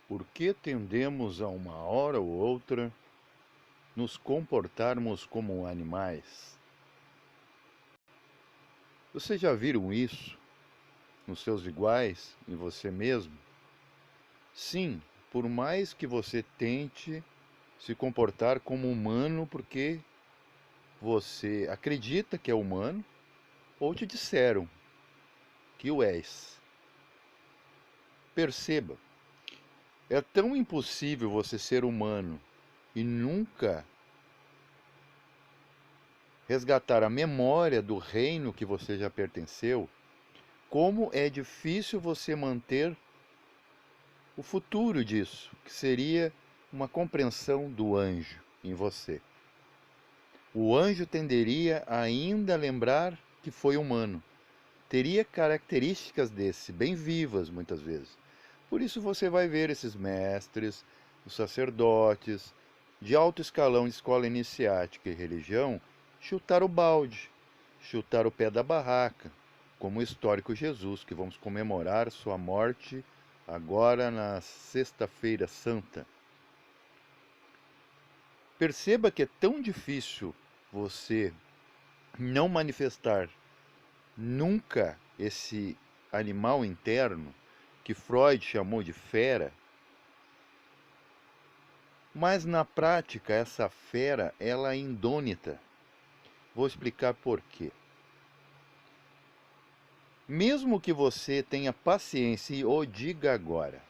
Por que tendemos a uma hora ou outra nos comportarmos como animais? Vocês já viram isso nos seus iguais, em você mesmo? Sim, por mais que você tente se comportar como humano porque você acredita que é humano ou te disseram que o és. Perceba, é tão impossível você ser humano e nunca resgatar a memória do reino que você já pertenceu, como é difícil você manter o futuro disso, que seria uma compreensão do anjo em você. O anjo tenderia a ainda lembrar que foi humano. Teria características desse, bem vivas muitas vezes. Por isso você vai ver esses mestres, os sacerdotes, de alto escalão de escola iniciática e religião, chutar o balde, chutar o pé da barraca, como o histórico Jesus, que vamos comemorar sua morte agora na Sexta-feira Santa. Perceba que é tão difícil você não manifestar nunca esse animal interno, que Freud chamou de fera, mas na prática essa fera ela é indônita. Vou explicar por quê. Mesmo que você tenha paciência e o diga agora,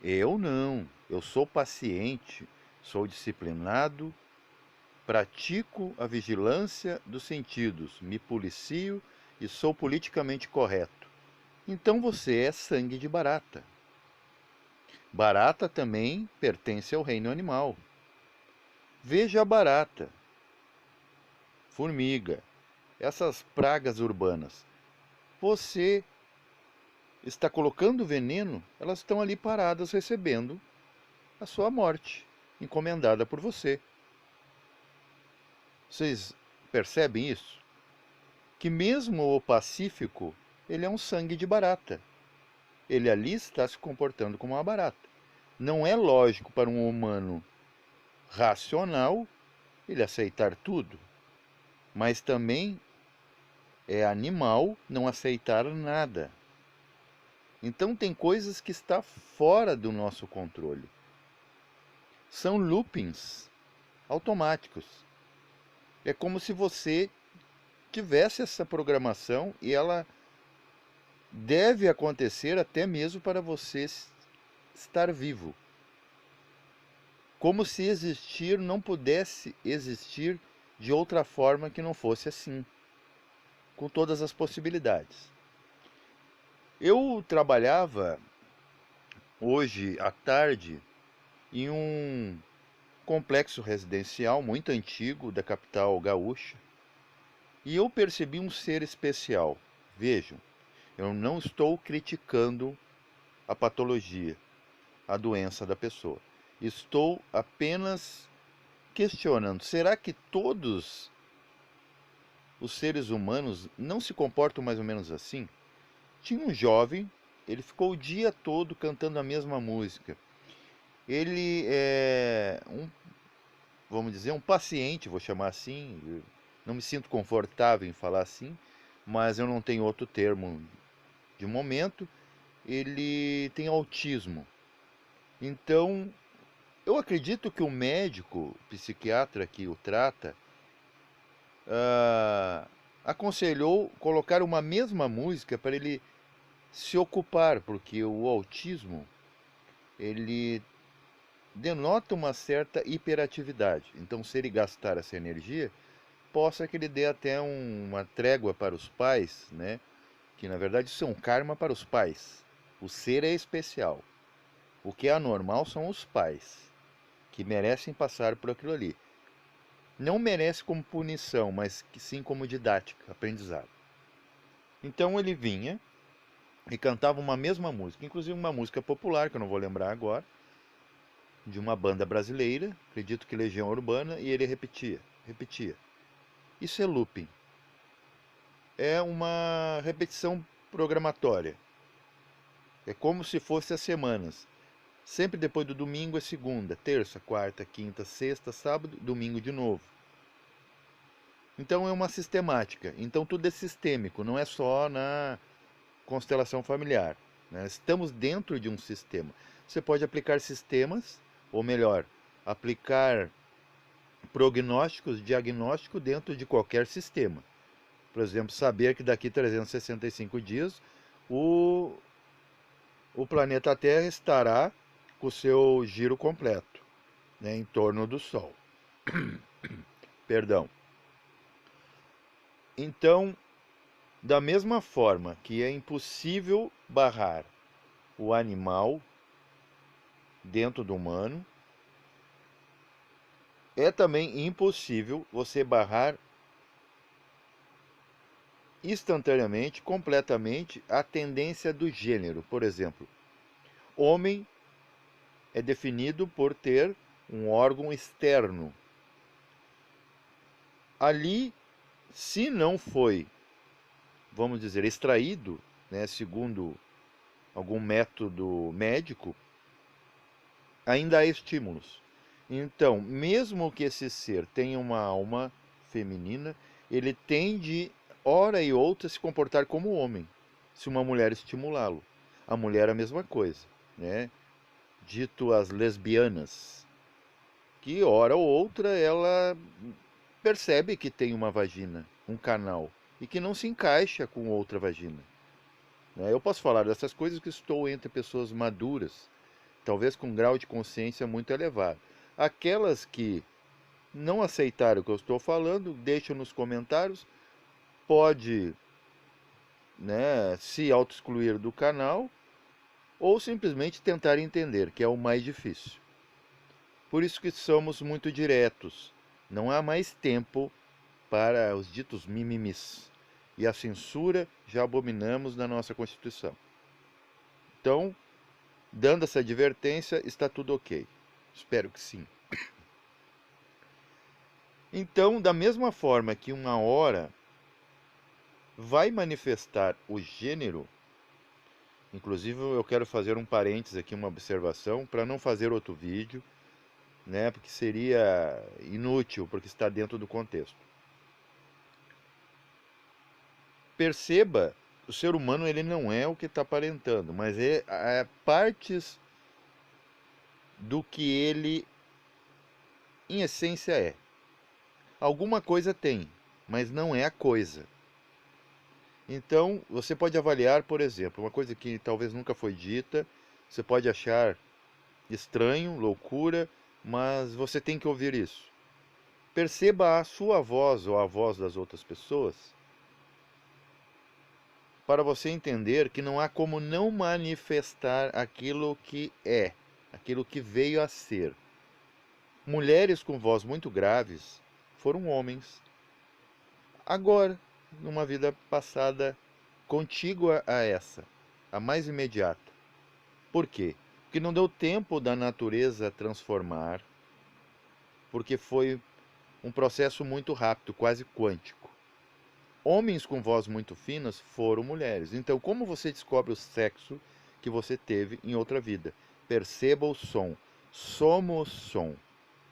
eu não, eu sou paciente, sou disciplinado, pratico a vigilância dos sentidos, me policio e sou politicamente correto. Então você é sangue de barata. Barata também pertence ao reino animal. Veja a barata, formiga, essas pragas urbanas. Você está colocando veneno, elas estão ali paradas recebendo a sua morte, encomendada por você. Vocês percebem isso? Que mesmo o pacífico, ele é um sangue de barata. Ele ali está se comportando como uma barata. Não é lógico para um humano racional ele aceitar tudo, mas também é animal não aceitar nada. Então tem coisas que está fora do nosso controle. São loopings automáticos. É como se você tivesse essa programação e ela deve acontecer até mesmo para você estar vivo. Como se existir não pudesse existir de outra forma que não fosse assim, com todas as possibilidades. Eu trabalhava hoje à tarde em um complexo residencial muito antigo da capital gaúcha e eu percebi um ser especial. Vejam, eu não estou criticando a patologia, a doença da pessoa. Estou apenas questionando: será que todos os seres humanos não se comportam mais ou menos assim? Tinha um jovem, ele ficou o dia todo cantando a mesma música. Ele é vamos dizer, um paciente, vou chamar assim. Eu não me sinto confortável em falar assim, mas eu não tenho outro termo de momento. Ele tem autismo. Então, eu acredito que o médico, psiquiatra que o trata, aconselhou colocar uma mesma música para ele se ocupar, porque o autismo ele denota uma certa hiperatividade. Então, se ele gastar essa energia, possa que ele dê até uma trégua para os pais, né? Que na verdade isso é um karma para os pais. O ser é especial. O que é anormal são os pais, que merecem passar por aquilo ali. Não merece como punição, mas sim como didática, aprendizado. Então ele vinha e cantava uma mesma música, inclusive uma música popular, que eu não vou lembrar agora, de uma banda brasileira, acredito que Legião Urbana, e ele repetia, repetia. Isso é looping. É uma repetição programatória. É como se fosse as semanas. Sempre depois do domingo é segunda, terça, quarta, quinta, sexta, sábado, domingo de novo. Então é uma sistemática. Então tudo é sistêmico, não é só na constelação familiar, né? Estamos dentro de um sistema. Você pode aplicar sistemas, ou melhor, aplicar prognósticos, diagnóstico dentro de qualquer sistema. Por exemplo, saber que daqui 365 dias o, o planeta Terra estará com o seu giro completo, né, em torno do Sol. Perdão. Então, da mesma forma que é impossível barrar o animal dentro do humano, é também impossível você barrar instantaneamente, completamente, a tendência do gênero. Por exemplo, homem é definido por ter um órgão externo. Ali, se não foi, vamos dizer, extraído, né, segundo algum método médico, ainda há estímulos. Então, mesmo que esse ser tenha uma alma feminina, ele tende, hora e outra, se comportar como homem, se uma mulher estimulá-lo. A mulher é a mesma coisa, né? Dito as lesbianas, que hora ou outra ela percebe que tem uma vagina, um canal, e que não se encaixa com outra vagina. Né? Eu posso falar dessas coisas que estou entre pessoas maduras, talvez com um grau de consciência muito elevado. Aquelas que não aceitaram o que eu estou falando, deixam nos comentários, pode, né, se auto-excluir do canal ou simplesmente tentar entender, que é o mais difícil. Por isso que somos muito diretos. Não há mais tempo para os ditos mimimis. E a censura já abominamos na nossa Constituição. Então, dando essa advertência, está tudo ok. Espero que sim. Então, da mesma forma que uma hora vai manifestar o gênero, inclusive eu quero fazer um parênteses aqui, uma observação, para não fazer outro vídeo, né, porque seria inútil, porque está dentro do contexto. Perceba, o ser humano ele não é o que está aparentando, mas é partes do que ele, em essência, é. Alguma coisa tem, mas não é a coisa. Então, você pode avaliar, por exemplo, uma coisa que talvez nunca foi dita, você pode achar estranho, loucura, mas você tem que ouvir isso. Perceba a sua voz ou a voz das outras pessoas para você entender que não há como não manifestar aquilo que é, aquilo que veio a ser. Mulheres com voz muito graves foram homens. Agora, numa vida passada contígua a essa, a mais imediata. Por quê? Porque não deu tempo da natureza transformar, porque foi um processo muito rápido, quase quântico. Homens com voz muito finas foram mulheres. Então, como você descobre o sexo que você teve em outra vida? Perceba o som. Somos som.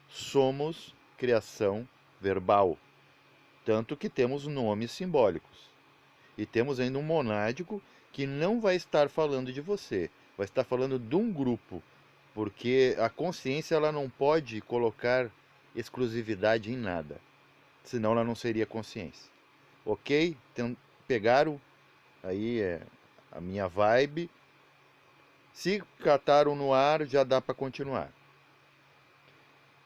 Somos criação verbal. Tanto que temos nomes simbólicos. E temos ainda um monádico que não vai estar falando de você, vai estar falando de um grupo, porque a consciência ela não pode colocar exclusividade em nada, senão ela não seria consciência. Ok? Então, pegaram aí a minha vibe. Se cataram no ar, já dá para continuar.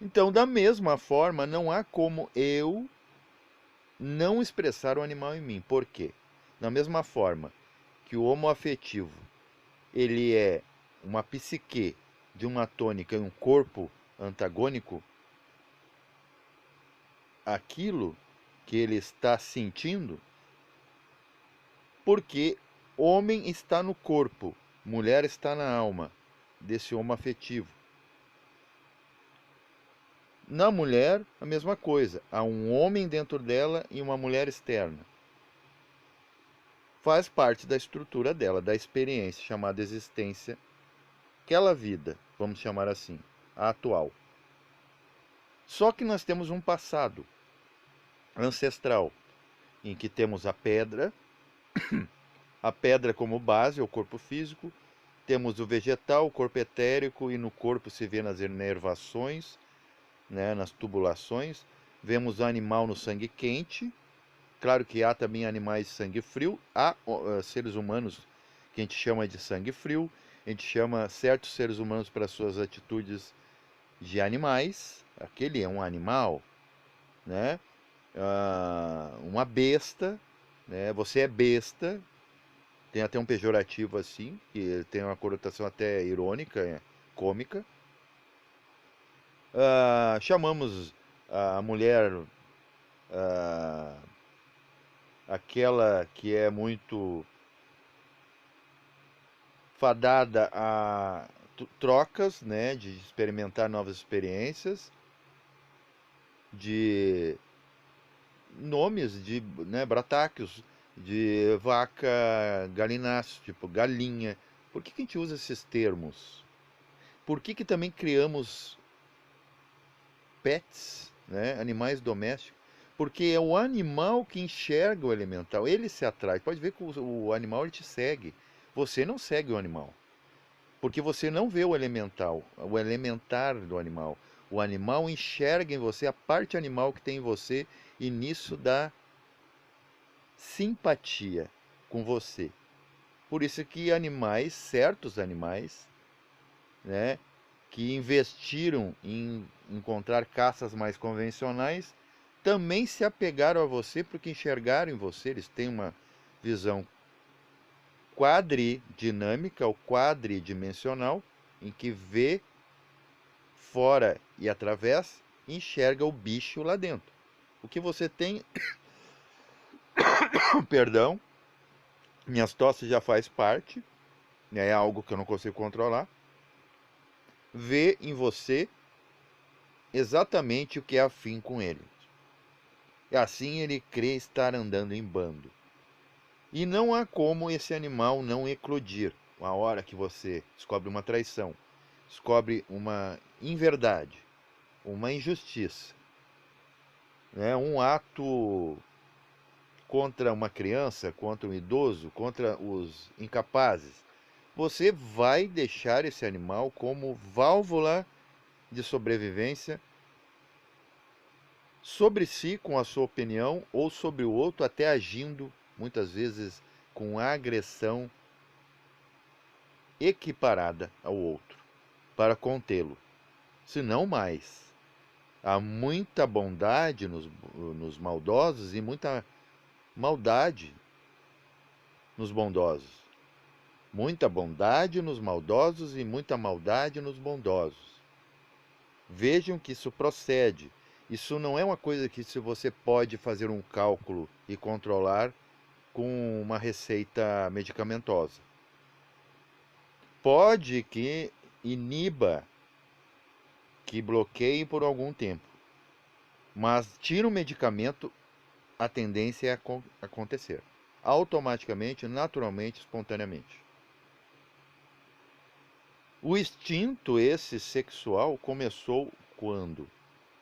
Então, da mesma forma, não há como eu não expressar o animal em mim. Por quê? Da mesma forma que o homoafetivo ele é uma psique de uma tônica e um corpo antagônico, aquilo que ele está sentindo, porque homem está no corpo, mulher está na alma desse homo afetivo. Na mulher, a mesma coisa. Há um homem dentro dela e uma mulher externa. faz parte da estrutura dela, da experiência chamada existência, aquela vida, vamos chamar assim, a atual. Só que nós temos um passado ancestral, em que temos a pedra como base, o corpo físico, temos o vegetal, o corpo etérico, e no corpo se vê nas inervações, né, nas tubulações. Vemos o animal no sangue quente. Claro que há também animais de sangue frio. Há seres humanos que a gente chama de sangue frio. A gente chama certos seres humanos para suas atitudes de animais. Aquele é um animal, né? Uma besta, né? Você é besta. Tem até um pejorativo assim, que tem uma conotação até irônica, cômica. Chamamos a mulher, ah, aquela que é muito fadada a trocas, né, de experimentar novas experiências, de nomes de, né, bratáquios, de vaca, galináceo, tipo galinha. Por que a gente usa esses termos? Por que também criamos pets, né, animais domésticos? Porque é o animal que enxerga o elemental, ele se atrai. Pode ver que o animal ele te segue. Você não segue o animal, porque você não vê o elemental, o elementar do animal. O animal enxerga em você a parte animal que tem em você e nisso dá simpatia com você. Por isso que animais, certos animais, né, que investiram em encontrar caças mais convencionais, também se apegaram a você porque enxergaram em você. Eles têm uma visão quadridinâmica ou quadridimensional, em que vê fora e através, enxerga o bicho lá dentro. O que você tem, perdão, minhas tosses já faz parte, né, é algo que eu não consigo controlar, vê em você exatamente o que é afim com ele. E assim ele crê estar andando em bando. E não há como esse animal não eclodir. A hora que você descobre uma traição, descobre uma inverdade, uma injustiça, né? Um ato contra uma criança, contra um idoso, contra os incapazes, você vai deixar esse animal como válvula de sobrevivência sobre si com a sua opinião ou sobre o outro, até agindo muitas vezes com agressão equiparada ao outro para contê-lo, se não mais. Há muita bondade nos maldosos e muita maldade nos bondosos. Muita bondade nos maldosos e muita maldade nos bondosos. Vejam que isso procede. Isso não é uma coisa que se você pode fazer um cálculo e controlar com uma receita medicamentosa. Pode que iniba, que bloqueie por algum tempo, mas tira o medicamento, a tendência é acontecer. Automaticamente, naturalmente, espontaneamente. O instinto esse sexual começou quando?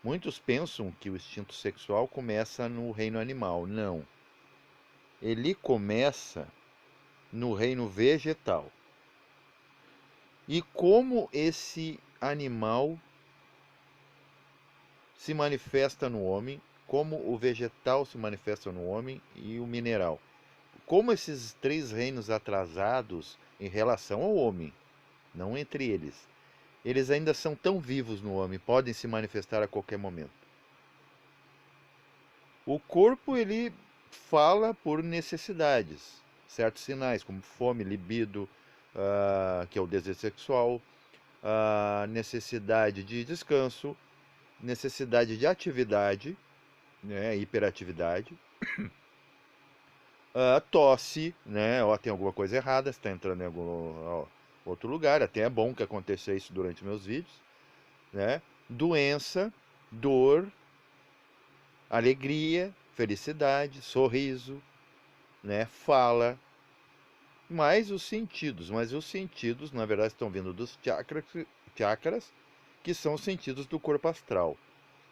Muitos pensam que o instinto sexual começa no reino animal. Não. Ele começa no reino vegetal. E como esse animal se manifesta no homem, como o vegetal se manifesta no homem e o mineral. Como esses três reinos atrasados em relação ao homem, não entre eles, eles ainda são tão vivos no homem, podem se manifestar a qualquer momento. O corpo, ele fala por necessidades, certos sinais, como fome, libido, que é o desejo sexual, necessidade de descanso, necessidade de atividade, né, hiperatividade, tosse, né, ó, tem alguma coisa errada, está entrando em algum outro lugar, até é bom que aconteça isso durante meus vídeos, né, doença, dor, alegria, felicidade, sorriso, né, fala, mas os sentidos, na verdade, estão vindo dos chakras, que são os sentidos do corpo astral,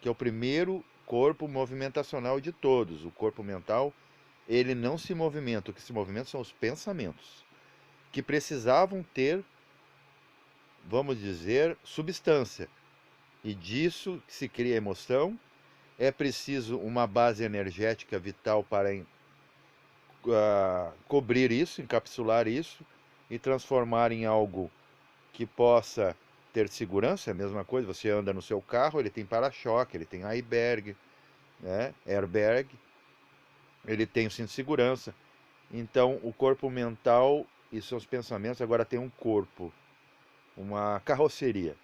que é o primeiro corpo movimentacional de todos. O corpo mental, ele não se movimenta, o que se movimenta são os pensamentos, que precisavam ter, vamos dizer, substância. E disso se cria emoção. É preciso uma base energética vital para cobrir isso, encapsular isso e transformar em algo que possa ter segurança. É a mesma coisa, você anda no seu carro, ele tem para-choque, ele tem airbag, né? Airbag, ele tem o cinto de segurança. Então, o corpo mental e seus pensamentos agora tem um corpo, uma carroceria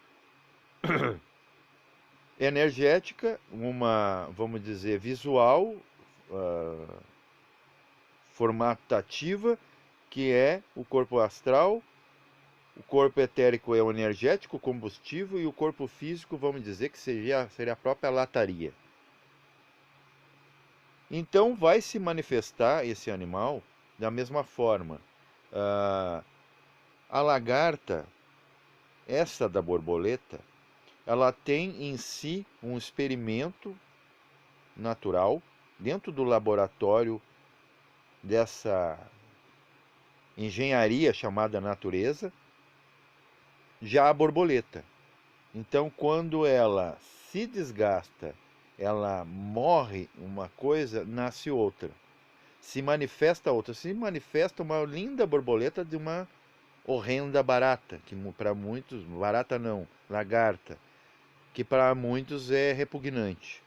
energética, uma, vamos dizer, visual, uh, formatativa, que é o corpo astral. O corpo etérico é o energético, o combustível, e o corpo físico, vamos dizer, que seria a própria lataria. Então vai se manifestar esse animal da mesma forma. A lagarta, essa da borboleta, ela tem em si um experimento natural dentro do laboratório dessa engenharia chamada natureza. Já a borboleta, então, quando ela se desgasta, ela morre uma coisa, nasce outra. Se manifesta outra. Se manifesta uma linda borboleta de uma horrenda barata, que para muitos, barata não, lagarta, que para muitos é repugnante,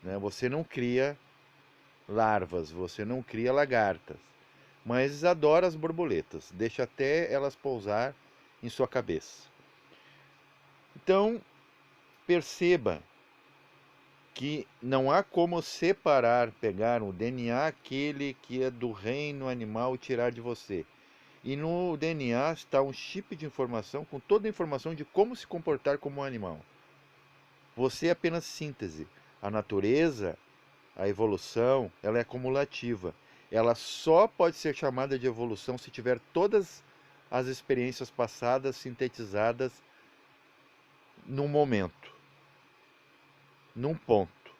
né? Você não cria larvas, você não cria lagartas, mas adora as borboletas, deixa até elas pousar em sua cabeça. Então, perceba que não há como separar, pegar o DNA aquele que é do reino animal e tirar de você. E no DNA está um chip de informação com toda a informação de como se comportar como um animal. Você é apenas síntese. A natureza, a evolução, ela é cumulativa. Ela só pode ser chamada de evolução se tiver todas as experiências passadas sintetizadas num momento, num ponto.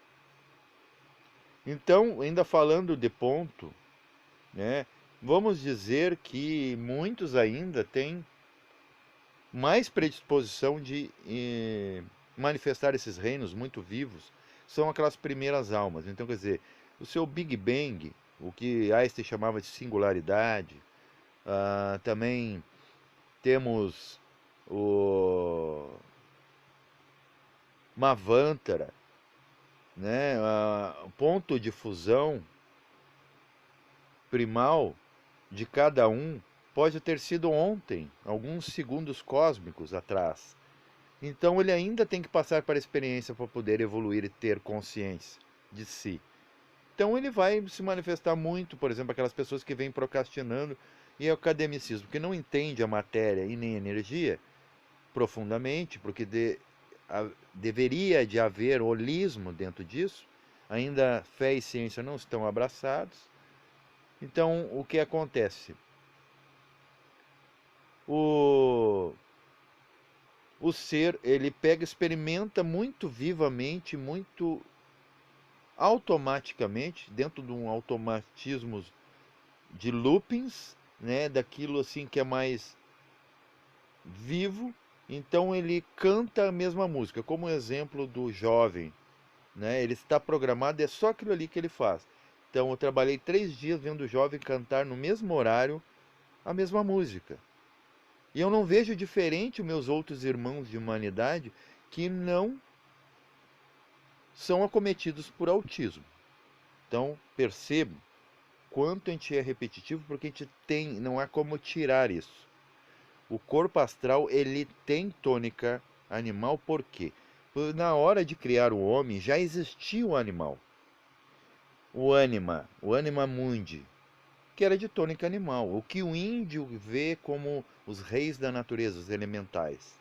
Então, ainda falando de ponto, né, vamos dizer que muitos ainda têm mais predisposição de manifestar esses reinos muito vivos, são aquelas primeiras almas. Então, quer dizer, o seu Big Bang, o que Einstein chamava de singularidade, também temos o Manvantara, né, o ponto de fusão primal de cada um pode ter sido ontem, alguns segundos cósmicos atrás. Então ele ainda tem que passar para a experiência para poder evoluir e ter consciência de si. Então ele vai se manifestar muito, por exemplo, aquelas pessoas que vêm procrastinando e o academicismo, que não entende a matéria e nem a energia profundamente, porque deveria de haver holismo dentro disso, ainda fé e ciência não estão abraçados. Então, o que acontece? O ser, ele pega, experimenta muito vivamente, muito automaticamente, dentro de um automatismo de loopings, né, daquilo assim que é mais vivo. Então ele canta a mesma música, como o exemplo do jovem, né? Ele está programado, é só aquilo ali que ele faz. Então eu trabalhei 3 dias vendo o jovem cantar no mesmo horário a mesma música. E eu não vejo diferente os meus outros irmãos de humanidade que não são acometidos por autismo. Então, percebo quanto a gente é repetitivo, porque a gente tem, não há como tirar isso. O corpo astral, ele tem tônica animal, por quê? Na hora de criar o homem, já existia o animal. O anima mundi, que era de tônica animal, o que o índio vê como os reis da natureza, os elementais.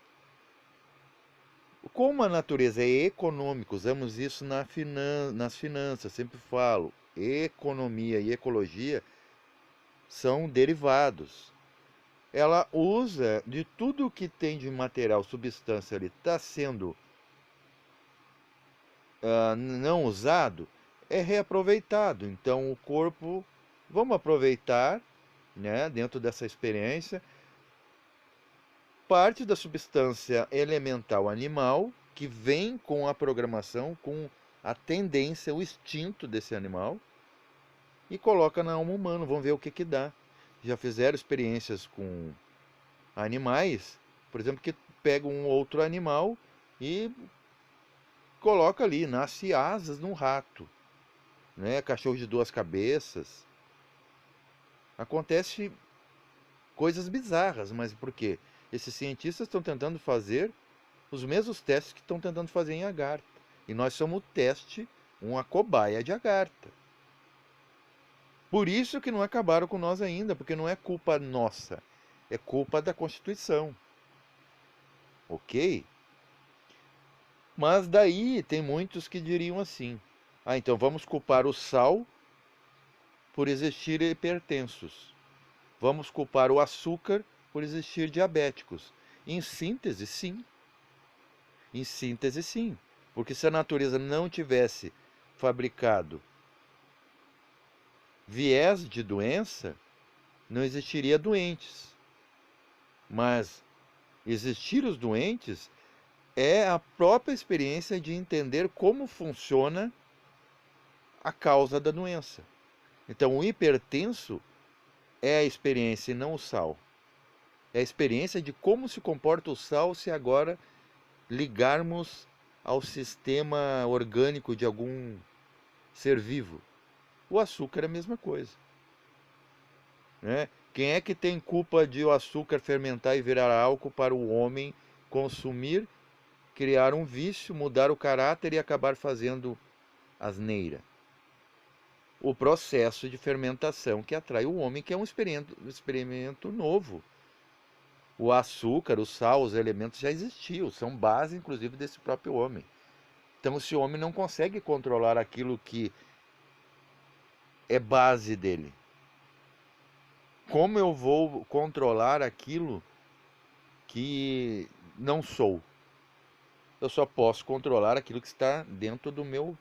Como a natureza é econômica, usamos isso nas finanças, sempre falo, economia e ecologia são derivados. ela usa de tudo que tem de material, substância ali, está sendo não usado, é reaproveitado. Então o corpo, vamos aproveitar, né, dentro dessa experiência, parte da substância elemental animal que vem com a programação, com a tendência, o instinto desse animal, e coloca na alma humana. Vamos ver o que que dá. Já fizeram experiências com animais, por exemplo, que pega um outro animal e coloca ali, nasce asas num rato, né? Cachorro de duas cabeças. Acontece coisas bizarras, mas por quê? Esses cientistas estão tentando fazer os mesmos testes que estão tentando fazer em Agartha. E nós somos o teste, uma cobaia de Agartha. Por isso que não acabaram com nós ainda, porque não é culpa nossa, é culpa da Constituição. Ok? Mas daí tem muitos que diriam assim: ah, então vamos culpar o sal por existir hipertensos. Vamos culpar o açúcar por existir diabéticos. Em síntese, sim. Em síntese, sim. Porque se a natureza não tivesse fabricado viés de doença, não existiria doentes. Mas existir os doentes é a própria experiência de entender como funciona a causa da doença. Então, o hipertenso é a experiência e não o sal. É a experiência de como se comporta o sal se agora ligarmos ao sistema orgânico de algum ser vivo. O açúcar é a mesma coisa, né? Quem é que tem culpa de o açúcar fermentar e virar álcool para o homem consumir, criar um vício, mudar o caráter e acabar fazendo asneira? O processo de fermentação que atrai o homem, que é um experimento novo. O açúcar, o sal, os elementos já existiam, são base inclusive desse próprio homem. Então, se o homem não consegue controlar aquilo que é base dele, como eu vou controlar aquilo que não sou? Eu só posso controlar aquilo que está dentro do meu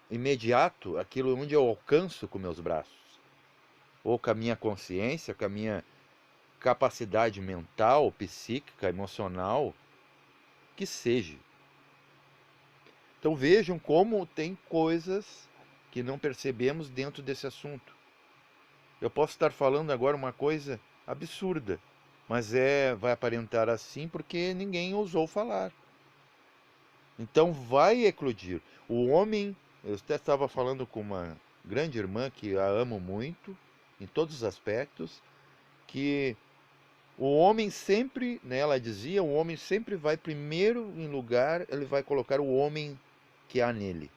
imediato, aquilo onde eu alcanço com meus braços, ou com a minha consciência, com a minha capacidade mental, psíquica, emocional, que seja. Então vejam como tem coisas que não percebemos dentro desse assunto. Eu posso estar falando agora uma coisa absurda, mas vai aparentar assim porque ninguém ousou falar. Então vai eclodir. O homem, eu até estava falando com uma grande irmã que a amo muito, em todos os aspectos, que o homem sempre, né, ela dizia, o homem sempre vai primeiro em lugar, ele vai colocar o homem que há nele.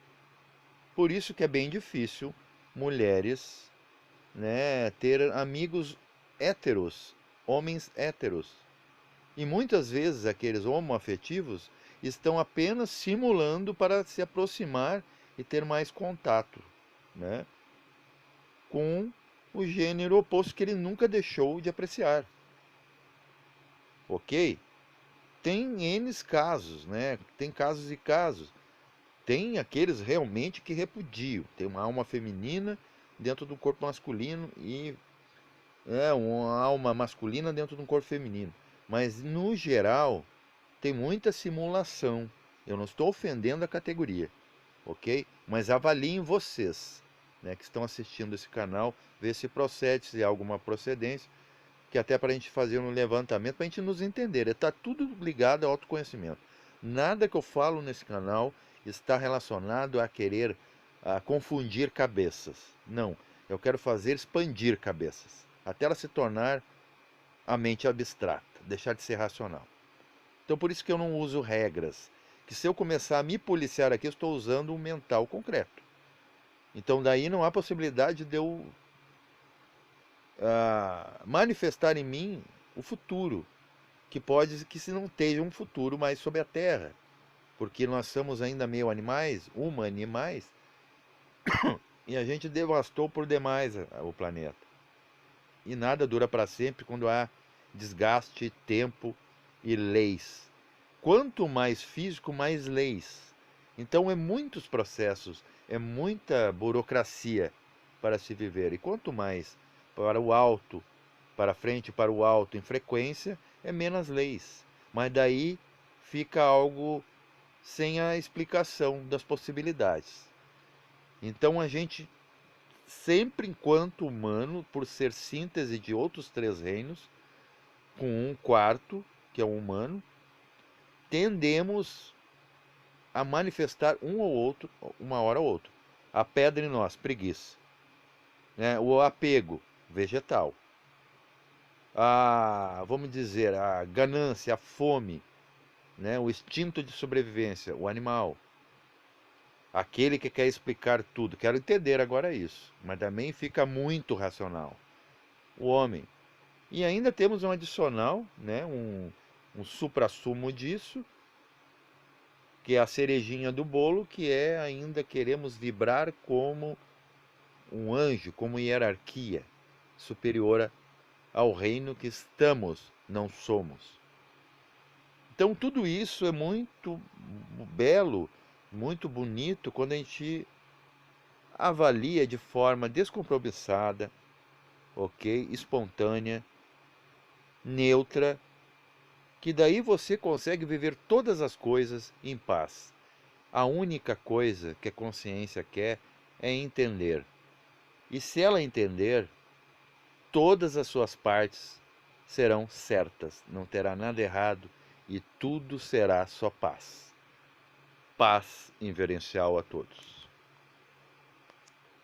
Por isso que é bem difícil mulheres, né, ter amigos héteros, homens héteros. E muitas vezes aqueles homoafetivos estão apenas simulando para se aproximar e ter mais contato, né, com o gênero oposto que ele nunca deixou de apreciar. Ok? Tem N casos, né? Tem casos e casos. Tem aqueles realmente que repudiam. Tem uma alma feminina dentro do corpo masculino e uma alma masculina dentro de um corpo feminino. Mas no geral tem muita simulação. Eu não estou ofendendo a categoria, ok? Mas avaliem vocês, né, que estão assistindo esse canal, ver se procede, se há alguma procedência, que até para a gente fazer um levantamento, para a gente nos entender. Está tudo ligado ao autoconhecimento. Nada que eu falo nesse canal está relacionado a querer confundir cabeças. Não, eu quero fazer expandir cabeças, até ela se tornar a mente abstrata, deixar de ser racional. Então por isso que eu não uso regras, que se eu começar a me policiar aqui, eu estou usando um mental concreto. Então daí não há possibilidade de eu manifestar em mim o futuro, que pode que se não esteja um futuro mais sobre a Terra, porque nós somos ainda meio animais, e a gente devastou por demais o planeta. E nada dura para sempre quando há desgaste, tempo e leis. Quanto mais físico, mais leis. Então é muitos processos, é muita burocracia para se viver. E quanto mais para o alto, para frente, para o alto em frequência, é menos leis. Mas daí fica algo sem a explicação das possibilidades. Então a gente, sempre enquanto humano, por ser síntese de outros três reinos, com um quarto, que é o humano, tendemos a manifestar um ou outro, uma hora ou outra. A pedra em nós, preguiça. Né? O apego, vegetal. Vamos dizer, a ganância, a fome, né? O instinto de sobrevivência, o animal. Aquele que quer explicar tudo. Quero entender agora isso. Mas também fica muito racional. O homem. E ainda temos um adicional, né? um suprassumo disso, que é a cerejinha do bolo, que é ainda queremos vibrar como um anjo, como hierarquia superior ao reino que estamos, não somos. Então tudo isso é muito belo, muito bonito quando a gente avalia de forma descompromissada, ok, espontânea, neutra, que daí você consegue viver todas as coisas em paz. A única coisa que a consciência quer é entender. E se ela entender, todas as suas partes serão certas, não terá nada errado e tudo será só paz. Paz inverencial a todos.